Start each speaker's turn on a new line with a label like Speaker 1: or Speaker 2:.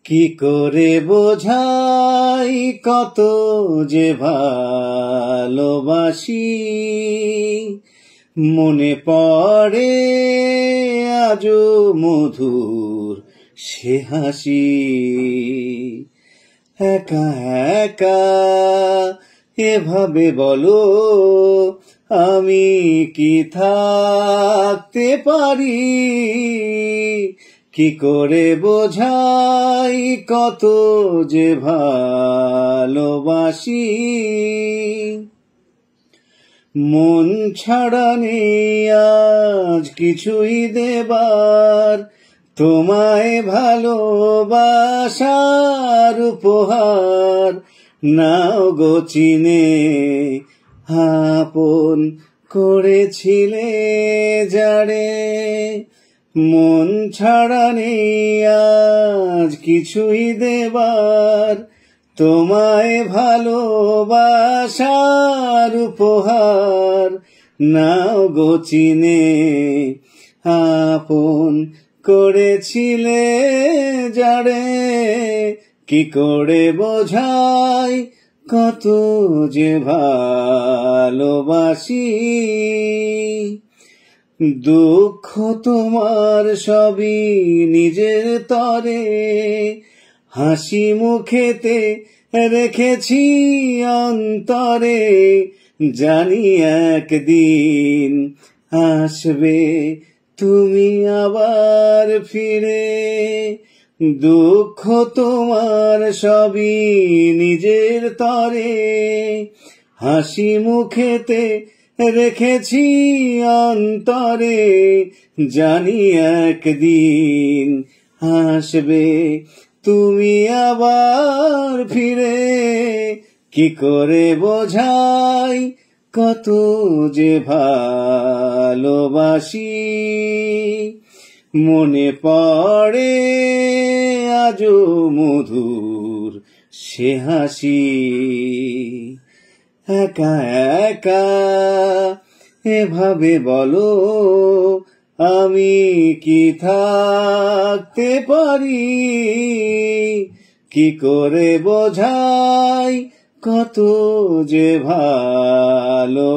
Speaker 1: কি করে বোঝাই কত যে ভালোবাসি, মনে পড়ে আজও মধুর সে হাসি। একা একা এভাবে বলো আমি কি থাকতে পারি, কি করে বোঝাই কত যে ভালোবাসি। মন ছাড়া নেই আজ কিছুই দেবার, তোমায় ভালোবাসার উপহার নাও গো চিনে, আপন করেছিলে যারে। মন ছাড়া নেই আজ কিছুই দেবার, তোমায় ভালোবাসার উপহার নাও গো চিনে, আপন করেছিলে যারে। কি করে বোঝাই কত যে ভালোবাসি। দুঃখ তোমার সবই নিজের তরে, হাসি মুখেতে রেখেছি অন্তরে। জানি একদিন আসবে তুমি আবার ফিরে। দুঃখ তোমার সবই নিজের তরে, হাসি মুখেতে রেখেছি অন্তরে। জানি একদিন আসবে তুমি আবার ফিরে। কি করে বোঝাই কত যে ভালোবাসি, মনে পড়ে আজও মধুর সে হাসি। একা একা এভাবে বলো আমি কি থাকতে পারি, কি করে বোঝাই কত যে ভালোবাসি।